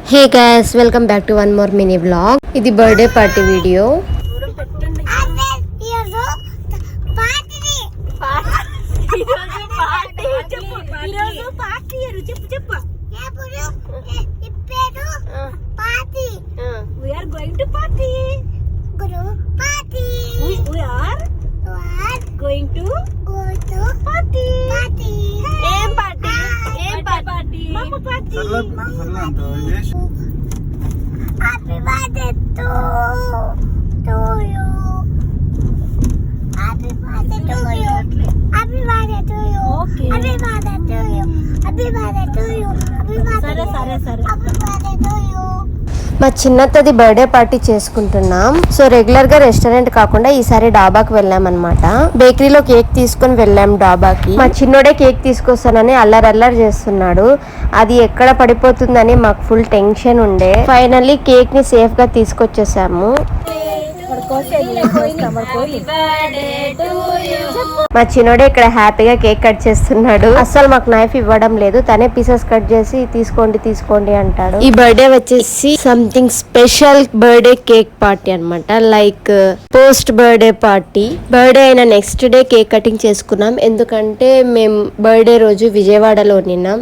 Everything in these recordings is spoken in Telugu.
Hey guys, welcome back to one more mini vlog. ఇది birthday party video. Happy birthday to you. Happy birthday to you. Happy birthday to you. Okay. Happy birthday to you. Happy birthday to you. Happy birthday. Happy birthday to you. మా చిన్నత్తది బర్త్డే పార్టీ చేసుకుంటున్నాం. సో రెగ్యులర్ గా రెస్టారెంట్ కాకుండా ఈసారి డాబాకి వెళ్ళాం అనమాట. బేకరీలో కేక్ తీసుకుని వెళ్ళాం డాబాకి. మా చిన్నోడే కేక్ తీసుకొస్తానని అల్లరి చేస్తున్నాడు. అది ఎక్కడ పడిపోతుందని మాకు ఫుల్ టెన్షన్ ఉండే. ఫైనల్లీ కేక్ ని సేఫ్ గా తీసుకొచ్చేసాము. మా చిన్నోడే ఇక్కడ హ్యాపీగా కేక్ కట్ చేస్తున్నాడు. అస్సలు మాకు నైఫ్ ఇవ్వడం లేదు, తనే పీసెస్ కట్ చేసి తీసుకోండి అంటాడు. ఈ బర్త్డే వచ్చేసి something special birthday cake party అనమాట. Like post birthday party. Birthday అయిన నెక్స్ట్ డే కేక్ కటింగ్ చేసుకున్నాం. ఎందుకంటే మేము బర్త్డే రోజు విజయవాడలో ఉన్నాం.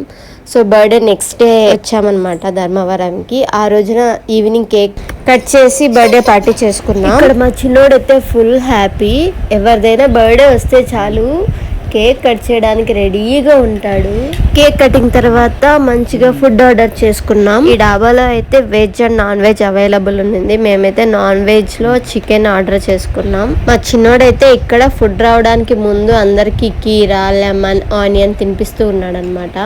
సో బర్త్డే నెక్స్ట్ డే వచ్చామన్నమాట ధర్మవరంకి. ఆ రోజున ఈవినింగ్ కేక్ కట్ చేసి బర్త్డే పార్టీ చేసుకున్నాం. ఇక్కడ మా చిన్నోడైతే ఫుల్ హ్యాపీ. ఎవరిదైనా బర్త్డే వస్తే చాలు కేక్ కట్ చేయడానికి రెడీగా ఉంటాడు. కేక్ కటింగ్ తర్వాత మంచిగా ఫుడ్ ఆర్డర్ చేసుకున్నాం. ఈ డాబాలో అయితే veg and non veg available ఉంది. మేమైతే నాన్ వెజ్ లో చికెన్ ఆర్డర్ చేసుకున్నాం. మా చిన్నోడైతే ఇక్కడ ఫుడ్ రావడానికి ముందు అందరికి కీరా, లెమన్, ఆనియన్ తినిపిస్తూ ఉన్నాడు అనమాట.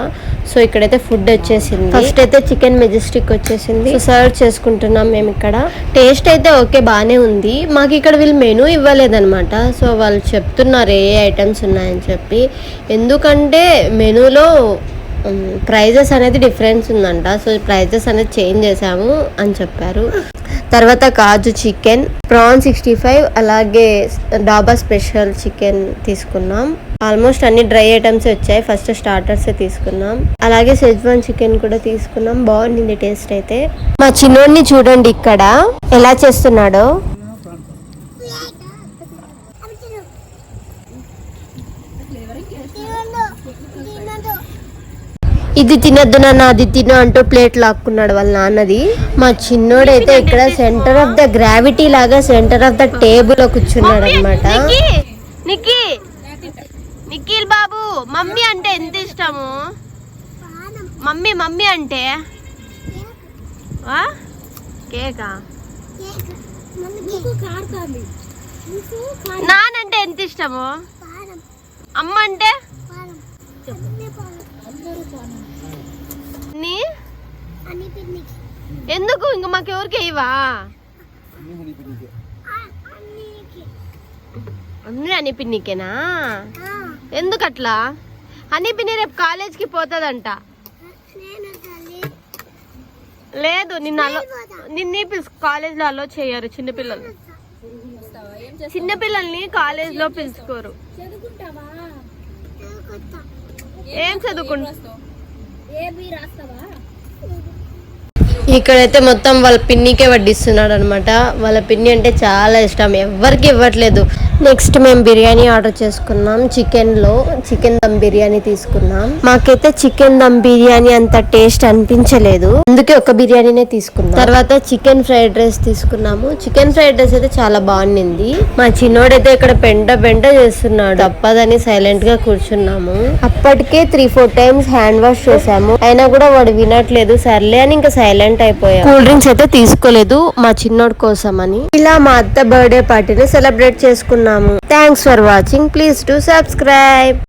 సో ఇక్కడైతే ఫుడ్ వచ్చేసింది. ఫస్ట్ అయితే చికెన్ మెజెస్టిక్ వచ్చేసింది. సర్వ్ చేసుకుంటున్నాం మేము ఇక్కడ. టేస్ట్ అయితే ఓకే, బానే ఉంది. మాకు ఇక్కడ వీళ్ళు మెనూ ఇవ్వలేదన్నమాట. సో వాళ్ళు చెప్తున్నారు ఏ ఐటమ్స్ ఉన్నాయని చెప్పి. ఎందుకంటే మెనూలో ప్రైజెస్ అనేది డిఫరెన్స్ ఉందంట. సో ప్రైజెస్ అనేది చేంజ్ చేసాము అని చెప్పారు. తర్వాత కాజు చికెన్, ప్రాన్ 65, అలాగే డాబా స్పెషల్ చికెన్ తీసుకున్నాం. ఆల్మోస్ట్ అన్ని డ్రై ఐటమ్స్ వచ్చాయి. ఫస్ట్ స్టార్టర్స్ తీసుకున్నాం. అలాగే సెజ్వాన్ చికెన్ కూడా తీసుకున్నాం. బాగుంది టేస్ట్ అయితే. మా చిన్నోడిని చూడండి ఇక్కడ ఎలా చేస్తున్నాడో. ఇది తినద్దు నాన్న, అది తిను అంటూ ప్లేట్ లాక్కున్నాడు వాళ్ళ నాన్నది. మా చిన్నోడైతే ఇక్కడ సెంటర్ ఆఫ్ ద గ్రావిటీ లాగా సెంటర్ ఆఫ్ ద టేబుల్ లో కూర్చున్నాడు అనమాట. నిఖిల్ బాబు, మమ్మీ అంటే ఎంత ఇష్టము? మమ్మీ అంటే కేకా? నానంటే ఎంత ఇష్టము? అమ్మ అంటే ఎందుకు? ఇంక మాకెవరికి ఇవా? అన్నీ హనీ పిన్నికేనా? ఎందుకు అట్లా? హనీ పిన్ని రేపు కాలేజ్కి పోతుందంట. లేదు, నిన్ను కాలేజ్లో అలో చేయరు. చిన్నపిల్లల్ని కాలేజ్లో పిలుచుకోరు. ఏం చదువుకుంటా? ఇక్కడైతే మొత్తం వాళ్ళ పిన్నికే వడ్డిస్తున్నాడు అనమాట. వాళ్ళ పిన్ని అంటే చాలా ఇష్టం, ఎవరికి ఇవ్వట్లేదు. నెక్స్ట్ మేము బిర్యానీ ఆర్డర్ చేసుకున్నాం. చికెన్ దమ్ బిర్యానీ తీసుకున్నాం. మాకైతే చికెన్ దమ్ బిర్యానీ అంత టేస్ట్ అనిపించలేదు, అందుకే ఒక బిర్యానీనే తీసుకున్నాం. తర్వాత చికెన్ ఫ్రైడ్ రైస్ తీసుకున్నాము. చికెన్ ఫ్రైడ్ రైస్ అయితే చాలా బాగుంది. మా చిన్నోడైతే ఇక్కడ పెంట చేస్తున్నాడు. తప్పదని సైలెంట్ గా కూర్చున్నాము. అప్పటికే 3-4 టైమ్స్ హ్యాండ్ వాష్ చేసాము, అయినా కూడా వాడు వినట్లేదు. సర్లే అని ఇంకా సైలెంట్ అయిపోయా. కూల్ డ్రింక్స్ అయితే తీసుకోలేదు మా చిన్నోడి కోసం అని. ఇలా మా అత్త బర్త్డే పార్టీని సెలబ్రేట్ చేసుకున్నాము. Thanks for watching. Please do subscribe.